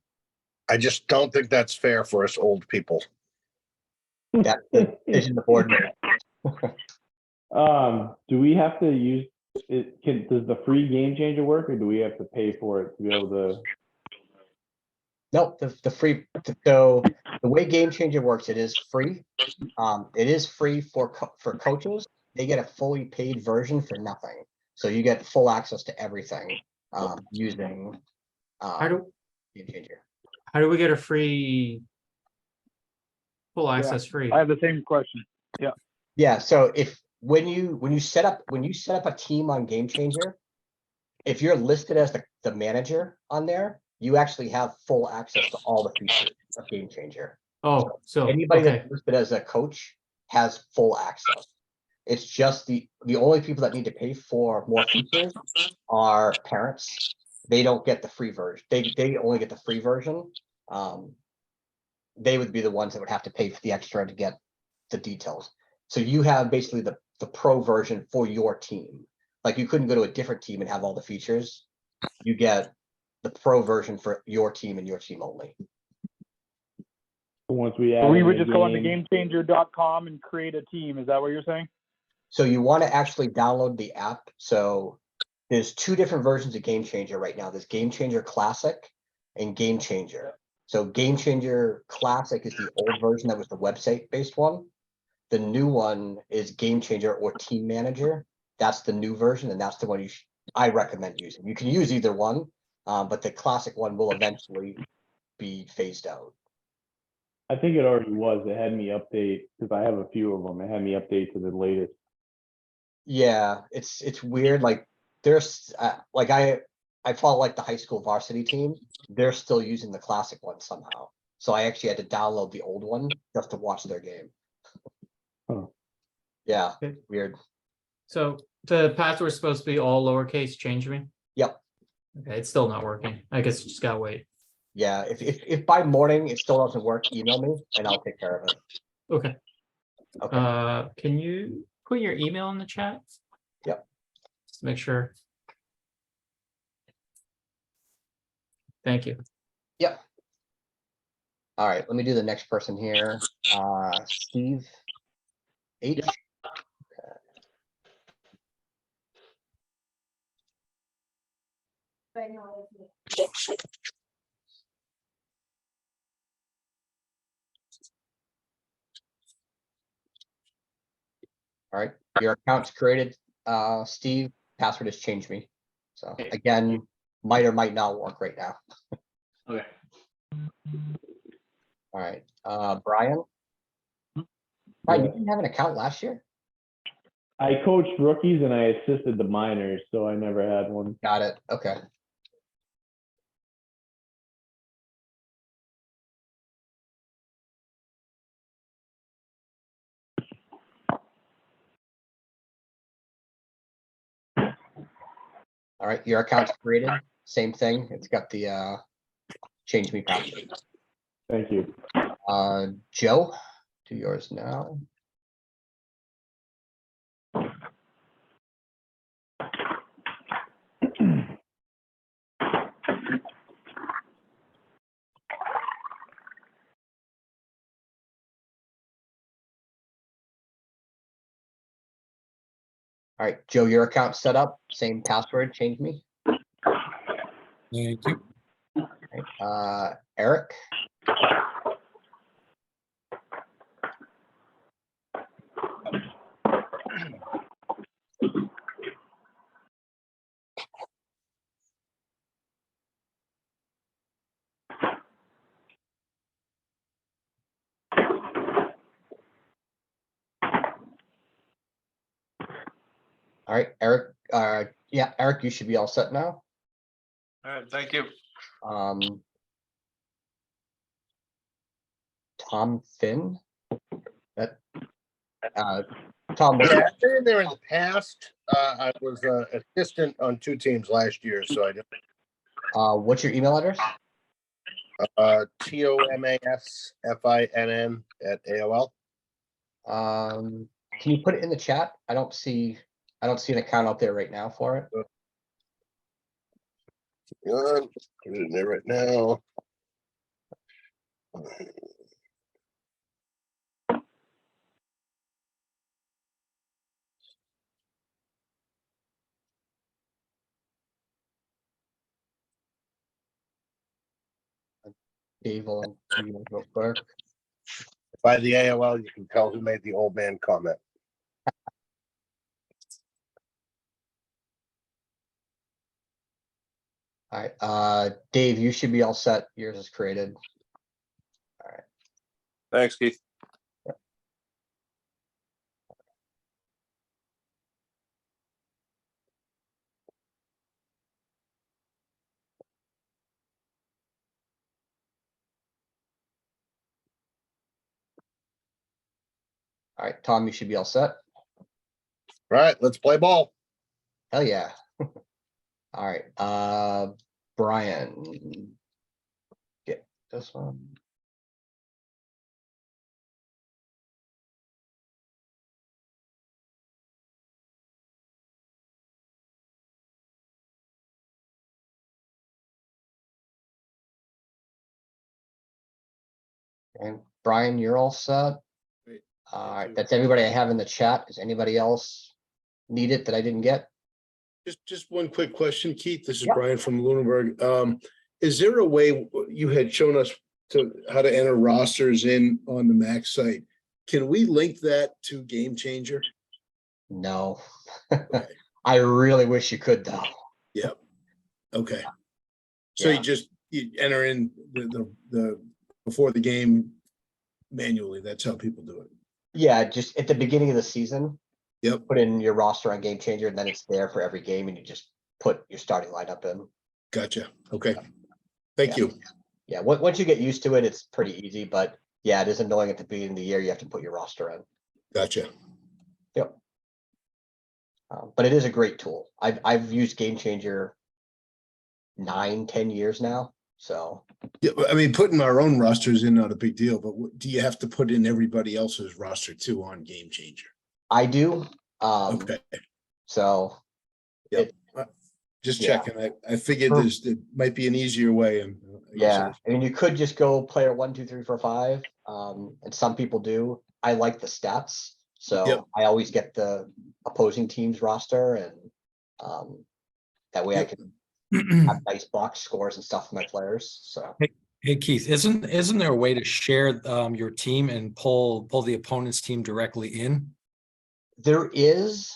I just don't think that's fair for us old people. That's the decision of the board made. Do we have to use it? Does the free Game Changer work, or do we have to pay for it to be able to? Nope, the free, so the way Game Changer works, it is free. It is free for coaches. They get a fully paid version for nothing. So you get full access to everything using Game Changer. How do we get a free full access free? I have the same question. Yeah, so when you set up a team on Game Changer, if you're listed as the manager on there, you actually have full access to all the features of Game Changer. Oh, so, Anybody okay, that's listed as a coach has full access. It's just the only people that need to pay for more features are parents. They don't get the free version. They only get the free version. They would be the ones that would have to pay for the extra to get the details. So you have basically the pro version for your team. Like you couldn't go to a different team and have all the features. You get the pro version for your team and your team only. Once we So add. we in would the just go on to game- GameChanger.com and create a team. Is that what you're saying? So you want to actually download the app. So there's two different versions of Game Changer right now. There's Game Changer Classic and Game Changer. So Game Changer Classic is the old version that was the website based one. The new one is Game Changer or Team Manager. That's the new version, and that's the one I recommend using. You can use either one, but the classic one will eventually be phased out. I think it already was. It had me update because I have a few of them. It had me update to the latest. Yeah, it's weird. Like there's like I follow like the high school varsity team. They're still using the classic one somehow. So I actually had to download the old one just to watch their game. Huh. Yeah, Okay. weird. so the password's supposed to be all lowercase, change me? Yep. Okay, it's still not working. I guess you just gotta wait. Yeah, if by morning it still doesn't work, email me and I'll take care of it. Okay, Okay. can you put your email in the chat? Yep. Just to make sure. Thank you. Yep. All right, let me do the next person here. Steve H. All right, your account's created. Steve, password has changed me. So again, might or might not work right now. Okay. All right, Brian. Brian, you didn't have an account last year? I coached rookies and I assisted the minors, so I never had one. Got it. Okay. All right, your account's created. Same thing. It's got the change me password. Thank you. Joe, do yours now. All right, Joe, your account set up, same password, change me. Thank you. Eric. All right, Eric, yeah, Eric, you should be all set now. All right, thank you. Tom Finn. That, Tom, what's Yeah, your- I've been in there in the past. I was assistant on 2 teams last year, so I did what's your email address? TOMASFINN@AOL. Can you put it in the chat? I don't see an account out there right now for it. Put it in there right now. Dave will do yours real quick. By the AOL, you can tell who made the old man comment. All right, Dave, you should be all set. Yours is created. Thanks, Keith. All right, Tom, you should be all set. Right, let's play ball. Hell yeah. All right, Brian. Get this one. And Brian, you're all set. Great. All right, that's everybody I have in the chat. Does anybody else need it that I didn't get? Just one quick question, Keith. This is Yeah. Brian from Lunenburg. Is there a way you had shown us to how to enter rosters in on the Max site? Can we link that to Game Changer? No. Okay. I really wish you could though. Yep. Okay. So Yeah. you enter in the before the game manually. That's how people do it. Yeah, just at the beginning of the season. Yep. Put in your roster on Game Changer and then it's there for every game and you just put your starting lineup in. Gotcha. Okay. Thank Yeah. you. Yeah, once you get used to it, it's pretty easy, but yeah, it is annoying at the beginning of the year. You have to put your roster in. Gotcha. Yep. But it is a great tool. I've used Game Changer 9-10 years now. So Yeah, but I mean, putting our own rosters in, not a big deal, but do you have to put in everybody else's roster too on Game Changer? I do. Okay. So Just Yeah. checking. I figured there might be an easier way and. I guess yeah, I mean, you could just go player 1, 2, 3, 4, 5. And some people do. I like the stats. So Yep. I always get the opposing team's roster and that way I Yep. can have nice box scores and stuff for my players. So Hey Keith, isn't there a way to share your team and pull the opponent's team directly in? there is,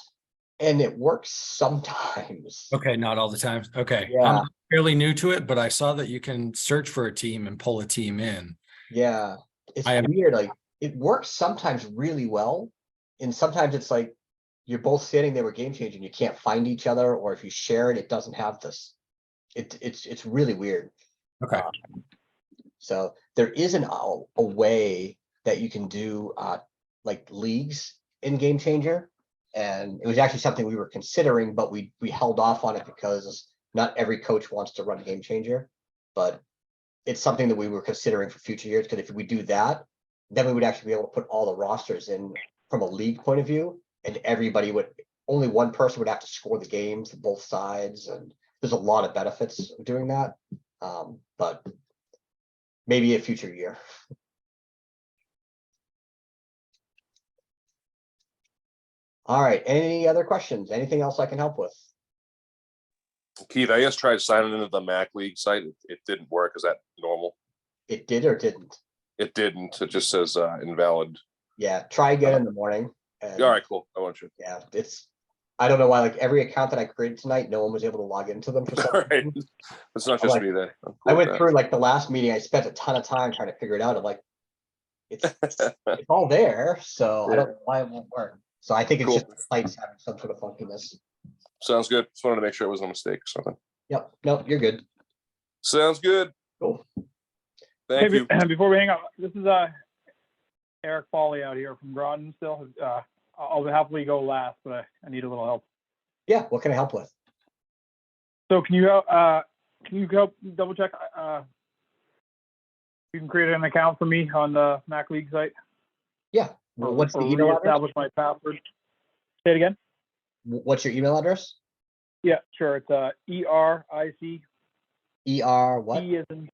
and it works sometimes. Okay, not all the time. Okay. Yeah. I'm fairly new to it, but I saw that you can search for a team and pull a team in. Yeah, it's I am- weird. Like it works sometimes really well, and sometimes it's like you're both sitting there with Game Changer and you can't find each other, or if you share it, it doesn't have this. It's really weird. Okay. So there isn't a way that you can do like leagues in Game Changer, and it was actually something we were considering, but we held off on it because not every coach wants to run Game Changer, but it's something that we were considering for future years, because if we do that, then we would actually be able to put all the rosters in from a league point of view, and only one person would have to score the games for both sides, and there's a lot of benefits of doing that. But maybe a future year. All right, any other questions? Anything else I can help with? Keith, I just tried signing into the Mac League site. It didn't work. Is that normal? It did or didn't? It didn't. It just says invalid. Yeah, try again in the morning. and, All right, cool. I want you. Yeah, I don't know why, like every account that I created tonight, no one was able to log into them for some All right. reason. It's not I'm just like- me then. I'm cool I with went that. through like the last meeting, I spent a ton of time trying to figure it out. I'm like, it's all there, so I don't know why it won't work. So I think it's Cool. just the site's having some sort of funkiness. Sounds good. Just wanted to make sure it wasn't a mistake or something. Yep, no, you're good. Sounds good. Cool. Thank Hey, you. Before we hang up, this is Eric Foley out here from Groton still. I'll happily go last, but I need a little help. Yeah, what can I help with? So can you help double check? You can create an account for me on the Mac League site. Yeah, Or- what's the or email address? reestablish my password. Say it again. What's your email address? Yeah, sure. It's ERIC. What? E as in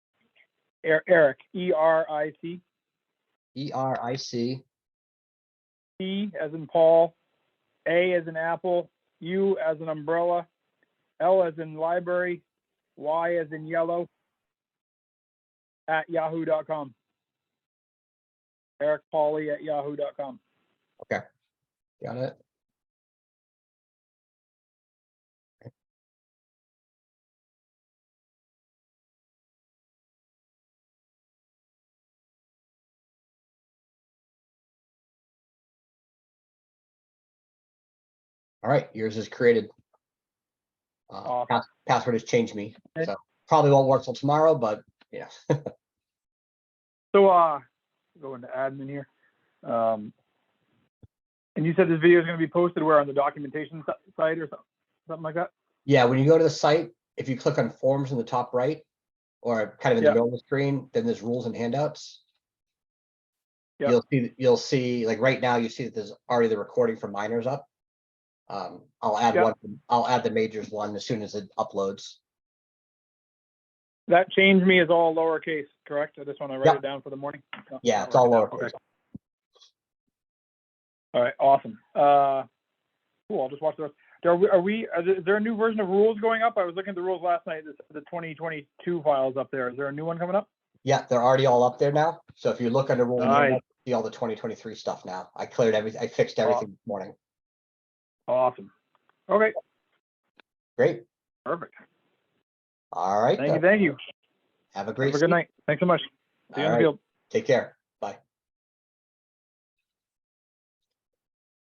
Eric. ERIC. ERIC. P as in Paul. A as in Apple. U as in umbrella. L as in library. Y as in yellow. At yahoo.com. Eric Pauley at yahoo.com. Okay, got it. All right, yours is created. Awesome. Password has changed me, Okay. so probably won't work till tomorrow, but yeah. So go into admin here. And you said this video is going to be posted where on the documentation site or something like that? Yeah, when you go to the site, if you click on forms in the top right, or kind of in the Yeah. middle of the screen, then there's rules and handouts. Yeah. You'll see, like right now, you see that there's already the recording for minors up. I'll add Yeah. one, I'll add the majors one as soon as it uploads. That change me is all lowercase, correct? I just want to write Yep. it down for the morning. Oh, Yeah, I'll it's all write it down. lowercase. Okay. All right, awesome. Cool, I'll just watch the rest. Is there a new version of rules going up? I was looking at the rules last night, the 2022 files up there. Is there a new one coming up? Yeah, they're already all up there now. So if you look under rule, and Nice. handouts, you see all the 2023 stuff now. I cleared everything, I fixed everything this morning. Awesome. Okay, Great. perfect. All right. Thank you, then. thank you. Have a Have great a good night. Thanks so much. See you All on the right. field. Take care.